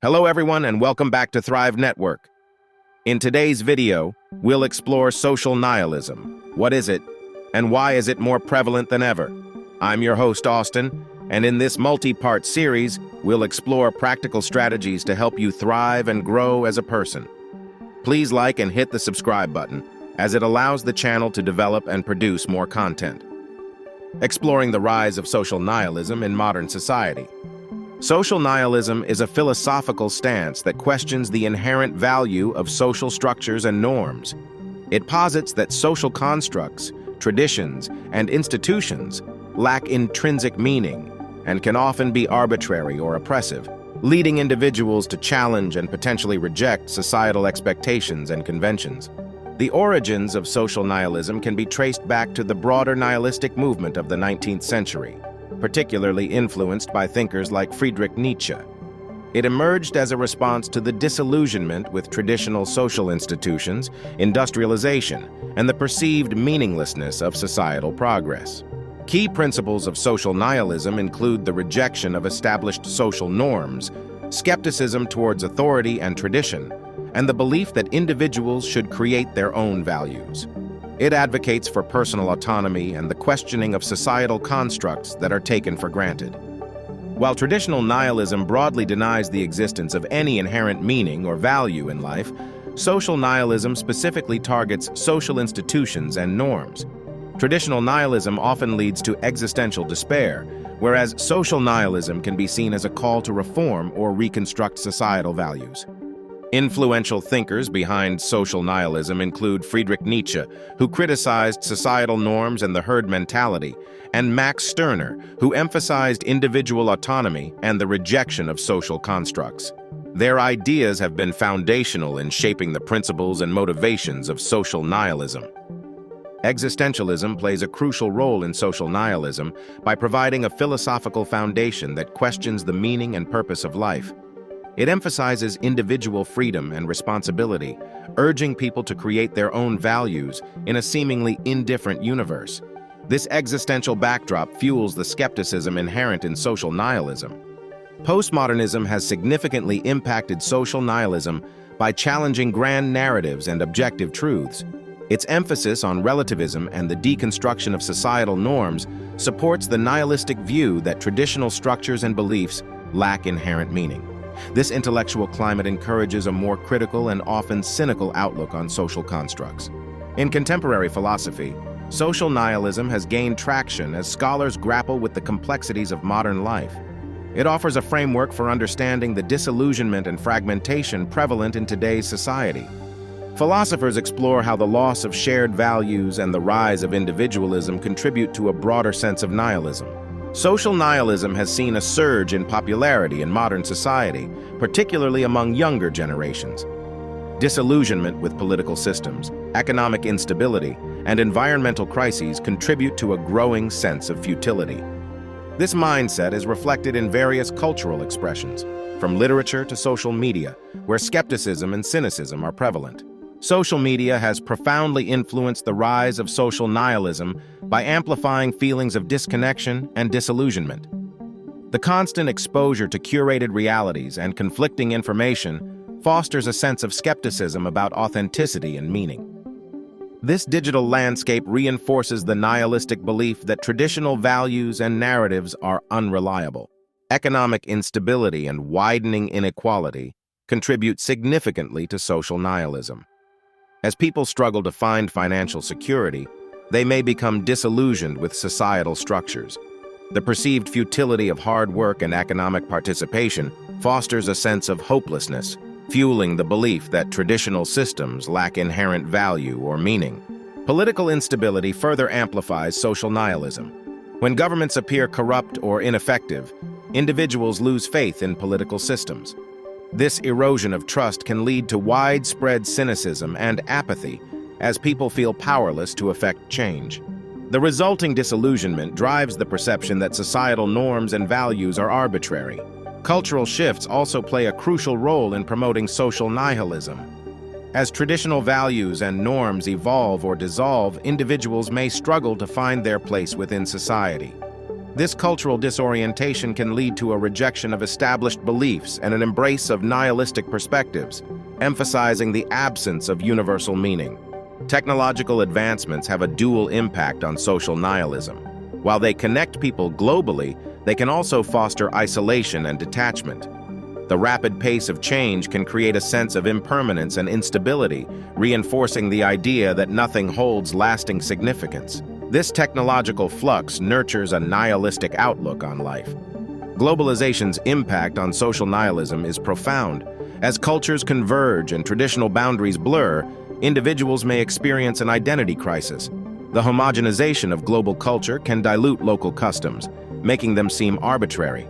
Hello everyone and welcome back to Thrive Network. In today's video, we'll explore social nihilism. What is it, and why is it more prevalent than ever? I'm your host, Austin, and in this multi-part series, we'll explore practical strategies to help you thrive and grow as a person. Please like and hit the subscribe button, as it allows the channel to develop and produce more content. Exploring the rise of social nihilism in modern society. Social nihilism is a philosophical stance that questions the inherent value of social structures and norms. It posits that social constructs, traditions, and institutions lack intrinsic meaning and can often be arbitrary or oppressive, leading individuals to challenge and potentially reject societal expectations and conventions. The origins of social nihilism can be traced back to the broader nihilistic movement of the 19th century, particularly influenced by thinkers like Friedrich Nietzsche. It emerged as a response to the disillusionment with traditional social institutions, industrialization, and the perceived meaninglessness of societal progress. Key principles of social nihilism include the rejection of established social norms, skepticism towards authority and tradition, and the belief that individuals should create their own values. It advocates for personal autonomy and the questioning of societal constructs that are taken for granted. While traditional nihilism broadly denies the existence of any inherent meaning or value in life, social nihilism specifically targets social institutions and norms. Traditional nihilism often leads to existential despair, whereas social nihilism can be seen as a call to reform or reconstruct societal values. Influential thinkers behind social nihilism include Friedrich Nietzsche, who criticized societal norms and the herd mentality, and Max Stirner, who emphasized individual autonomy and the rejection of social constructs. Their ideas have been foundational in shaping the principles and motivations of social nihilism. Existentialism plays a crucial role in social nihilism by providing a philosophical foundation that questions the meaning and purpose of life. It emphasizes individual freedom and responsibility, urging people to create their own values in a seemingly indifferent universe. This existential backdrop fuels the skepticism inherent in social nihilism. Postmodernism has significantly impacted social nihilism by challenging grand narratives and objective truths. Its emphasis on relativism and the deconstruction of societal norms supports the nihilistic view that traditional structures and beliefs lack inherent meaning. This intellectual climate encourages a more critical and often cynical outlook on social constructs. In contemporary philosophy, social nihilism has gained traction as scholars grapple with the complexities of modern life. It offers a framework for understanding the disillusionment and fragmentation prevalent in today's society. Philosophers explore how the loss of shared values and the rise of individualism contribute to a broader sense of nihilism. Social nihilism has seen a surge in popularity in modern society, particularly among younger generations. Disillusionment with political systems, economic instability, and environmental crises contribute to a growing sense of futility. This mindset is reflected in various cultural expressions, from literature to social media, where skepticism and cynicism are prevalent. Social media has profoundly influenced the rise of social nihilism by amplifying feelings of disconnection and disillusionment. The constant exposure to curated realities and conflicting information fosters a sense of skepticism about authenticity and meaning. This digital landscape reinforces the nihilistic belief that traditional values and narratives are unreliable. Economic instability and widening inequality contribute significantly to social nihilism. As people struggle to find financial security, they may become disillusioned with societal structures. The perceived futility of hard work and economic participation fosters a sense of hopelessness, fueling the belief that traditional systems lack inherent value or meaning. Political instability further amplifies social nihilism. When governments appear corrupt or ineffective, individuals lose faith in political systems. This erosion of trust can lead to widespread cynicism and apathy as people feel powerless to effect change. The resulting disillusionment drives the perception that societal norms and values are arbitrary. Cultural shifts also play a crucial role in promoting social nihilism. As traditional values and norms evolve or dissolve, individuals may struggle to find their place within society. This cultural disorientation can lead to a rejection of established beliefs and an embrace of nihilistic perspectives, emphasizing the absence of universal meaning. Technological advancements have a dual impact on social nihilism. While they connect people globally, they can also foster isolation and detachment. The rapid pace of change can create a sense of impermanence and instability, reinforcing the idea that nothing holds lasting significance. This technological flux nurtures a nihilistic outlook on life. Globalization's impact on social nihilism is profound. As cultures converge and traditional boundaries blur, individuals may experience an identity crisis. The homogenization of global culture can dilute local customs, making them seem arbitrary.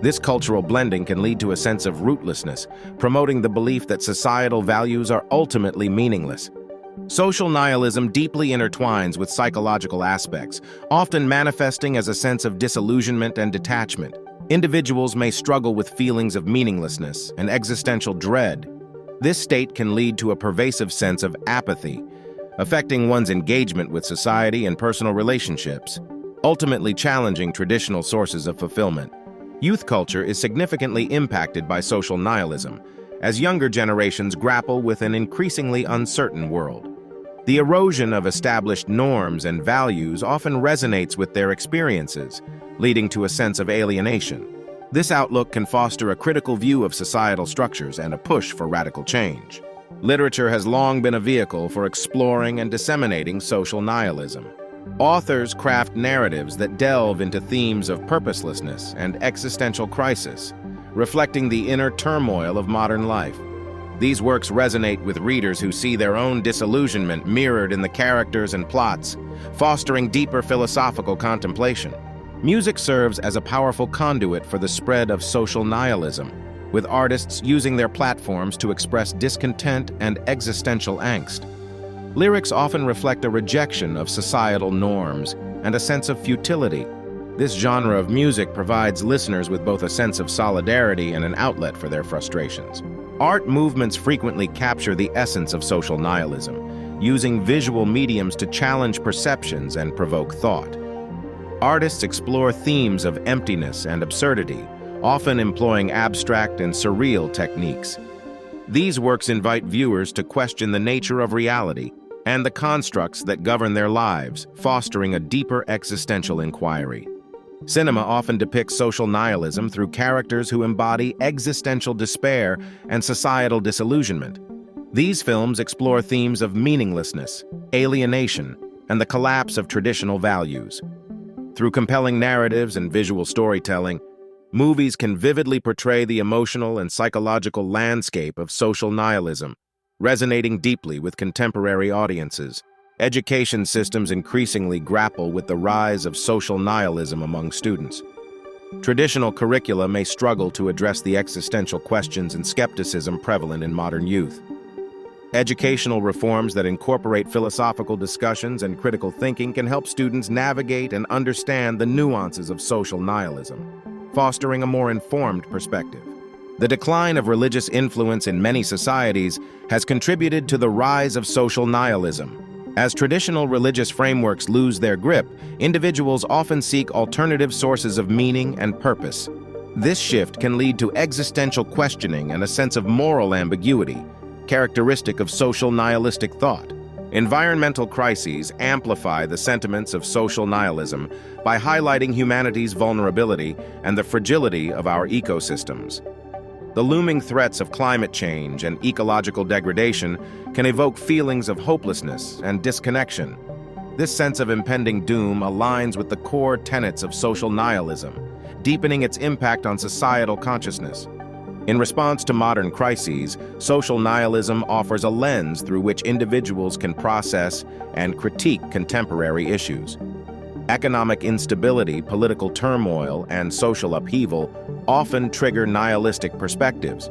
This cultural blending can lead to a sense of rootlessness, promoting the belief that societal values are ultimately meaningless. Social nihilism deeply intertwines with psychological aspects, often manifesting as a sense of disillusionment and detachment. Individuals may struggle with feelings of meaninglessness and existential dread. This state can lead to a pervasive sense of apathy, affecting one's engagement with society and personal relationships, ultimately challenging traditional sources of fulfillment. Youth culture is significantly impacted by social nihilism, as younger generations grapple with an increasingly uncertain world. The erosion of established norms and values often resonates with their experiences, leading to a sense of alienation. This outlook can foster a critical view of societal structures and a push for radical change. Literature has long been a vehicle for exploring and disseminating social nihilism. Authors craft narratives that delve into themes of purposelessness and existential crisis, reflecting the inner turmoil of modern life. These works resonate with readers who see their own disillusionment mirrored in the characters and plots, fostering deeper philosophical contemplation. Music serves as a powerful conduit for the spread of social nihilism, with artists using their platforms to express discontent and existential angst. Lyrics often reflect a rejection of societal norms and a sense of futility. This genre of music provides listeners with both a sense of solidarity and an outlet for their frustrations. Art movements frequently capture the essence of social nihilism, using visual mediums to challenge perceptions and provoke thought. Artists explore themes of emptiness and absurdity, often employing abstract and surreal techniques. These works invite viewers to question the nature of reality and the constructs that govern their lives, fostering a deeper existential inquiry. Cinema often depicts social nihilism through characters who embody existential despair and societal disillusionment. These films explore themes of meaninglessness, alienation, and the collapse of traditional values. Through compelling narratives and visual storytelling, movies can vividly portray the emotional and psychological landscape of social nihilism, resonating deeply with contemporary audiences. Education systems increasingly grapple with the rise of social nihilism among students. Traditional curricula may struggle to address the existential questions and skepticism prevalent in modern youth. Educational reforms that incorporate philosophical discussions and critical thinking can help students navigate and understand the nuances of social nihilism, fostering a more informed perspective. The decline of religious influence in many societies has contributed to the rise of social nihilism. As traditional religious frameworks lose their grip, individuals often seek alternative sources of meaning and purpose. This shift can lead to existential questioning and a sense of moral ambiguity, characteristic of social nihilistic thought. Environmental crises amplify the sentiments of social nihilism by highlighting humanity's vulnerability and the fragility of our ecosystems. The looming threats of climate change and ecological degradation can evoke feelings of hopelessness and disconnection. This sense of impending doom aligns with the core tenets of social nihilism, deepening its impact on societal consciousness. In response to modern crises, social nihilism offers a lens through which individuals can process and critique contemporary issues. Economic instability, political turmoil, and social upheaval often trigger nihilistic perspectives.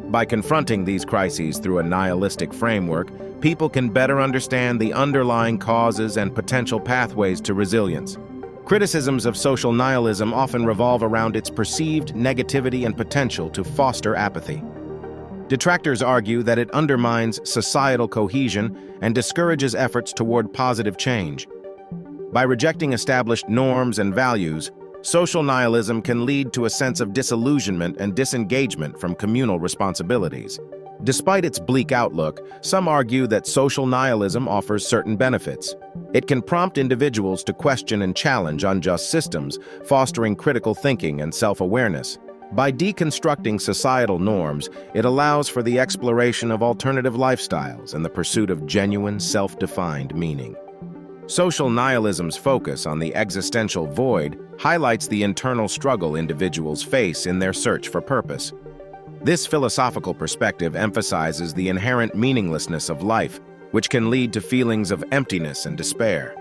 By confronting these crises through a nihilistic framework, people can better understand the underlying causes and potential pathways to resilience. Criticisms of social nihilism often revolve around its perceived negativity and potential to foster apathy. Detractors argue that it undermines societal cohesion and discourages efforts toward positive change. By rejecting established norms and values, Social nihilism can lead to a sense of disillusionment and disengagement from communal responsibilities. Despite its bleak outlook, some argue that social nihilism offers certain benefits. It can prompt individuals to question and challenge unjust systems, fostering critical thinking and self-awareness. By deconstructing societal norms, it allows for the exploration of alternative lifestyles and the pursuit of genuine, self-defined meaning. Social nihilism's focus on the existential void highlights the internal struggle individuals face in their search for purpose. This philosophical perspective emphasizes the inherent meaninglessness of life, which can lead to feelings of emptiness and despair.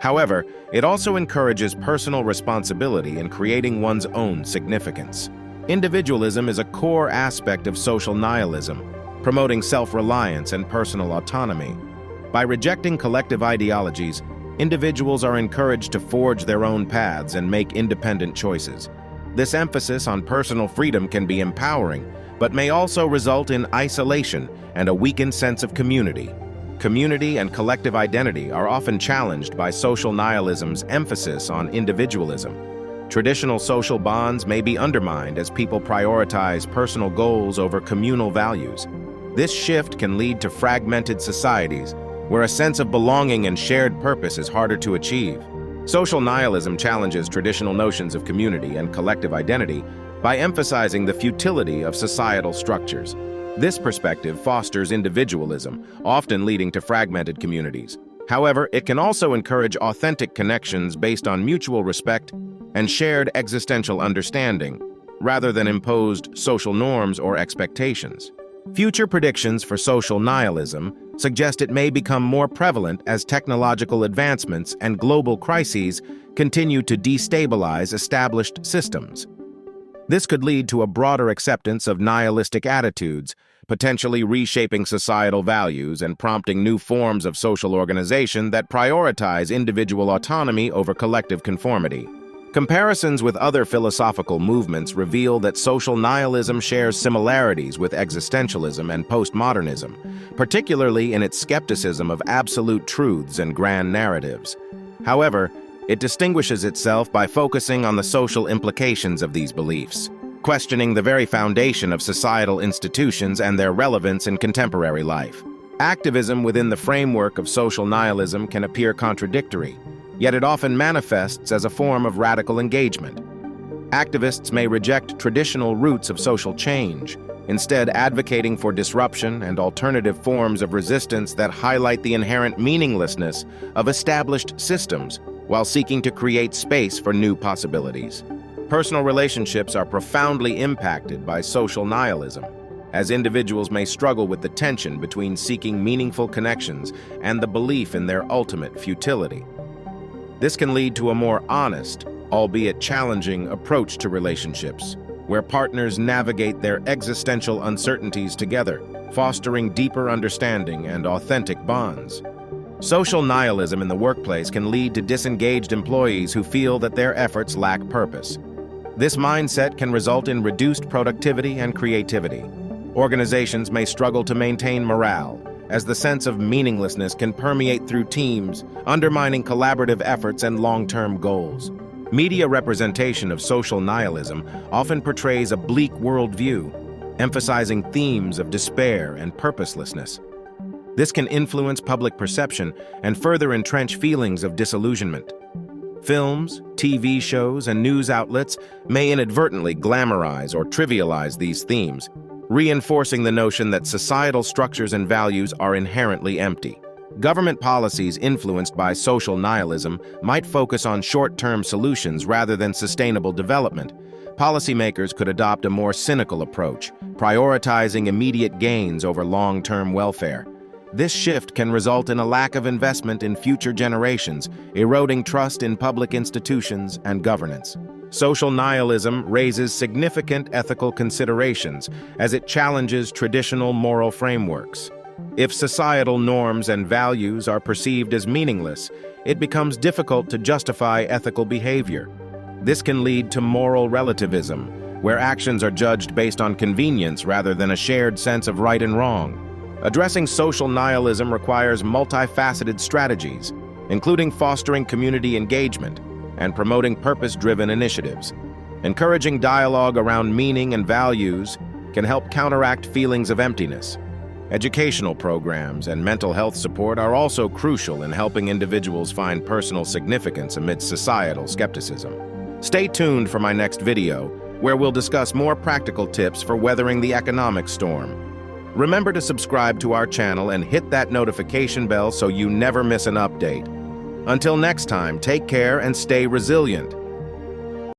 However, it also encourages personal responsibility in creating one's own significance. Individualism is a core aspect of social nihilism, promoting self-reliance and personal autonomy. By rejecting collective ideologies, individuals are encouraged to forge their own paths and make independent choices. This emphasis on personal freedom can be empowering, but may also result in isolation and a weakened sense of community. Community and collective identity are often challenged by social nihilism's emphasis on individualism. Traditional social bonds may be undermined as people prioritize personal goals over communal values. This shift can lead to fragmented societies, where a sense of belonging and shared purpose is harder to achieve. Social nihilism challenges traditional notions of community and collective identity by emphasizing the futility of societal structures. This perspective fosters individualism, often leading to fragmented communities. However, it can also encourage authentic connections based on mutual respect and shared existential understanding, rather than imposed social norms or expectations. Future predictions for social nihilism suggest it may become more prevalent as technological advancements and global crises continue to destabilize established systems. This could lead to a broader acceptance of nihilistic attitudes, potentially reshaping societal values and prompting new forms of social organization that prioritize individual autonomy over collective conformity. Comparisons with other philosophical movements reveal that social nihilism shares similarities with existentialism and postmodernism, particularly in its skepticism of absolute truths and grand narratives. However, it distinguishes itself by focusing on the social implications of these beliefs, questioning the very foundation of societal institutions and their relevance in contemporary life. Activism within the framework of social nihilism can appear contradictory, yet it often manifests as a form of radical engagement. Activists may reject traditional routes of social change, instead advocating for disruption and alternative forms of resistance that highlight the inherent meaninglessness of established systems while seeking to create space for new possibilities. Personal relationships are profoundly impacted by social nihilism, as individuals may struggle with the tension between seeking meaningful connections and the belief in their ultimate futility. This can lead to a more honest, albeit challenging, approach to relationships, where partners navigate their existential uncertainties together, fostering deeper understanding and authentic bonds. Social nihilism in the workplace can lead to disengaged employees who feel that their efforts lack purpose. This mindset can result in reduced productivity and creativity. Organizations may struggle to maintain morale, as the sense of meaninglessness can permeate through teams, undermining collaborative efforts and long-term goals. Media representation of social nihilism often portrays a bleak worldview, emphasizing themes of despair and purposelessness. This can influence public perception and further entrench feelings of disillusionment. Films, TV shows, and news outlets may inadvertently glamorize or trivialize these themes, reinforcing the notion that societal structures and values are inherently empty. Government policies influenced by social nihilism might focus on short-term solutions rather than sustainable development. Policymakers could adopt a more cynical approach, prioritizing immediate gains over long-term welfare. This shift can result in a lack of investment in future generations, eroding trust in public institutions and governance. Social nihilism raises significant ethical considerations as it challenges traditional moral frameworks. If societal norms and values are perceived as meaningless, it becomes difficult to justify ethical behavior. This can lead to moral relativism, where actions are judged based on convenience rather than a shared sense of right and wrong. Addressing social nihilism requires multifaceted strategies, including fostering community engagement, and promoting purpose-driven initiatives. Encouraging dialogue around meaning and values can help counteract feelings of emptiness. Educational programs and mental health support are also crucial in helping individuals find personal significance amidst societal skepticism. Stay tuned for my next video, where we'll discuss more practical tips for weathering the economic storm. Remember to subscribe to our channel and hit that notification bell so you never miss an update. Until next time, take care and stay resilient.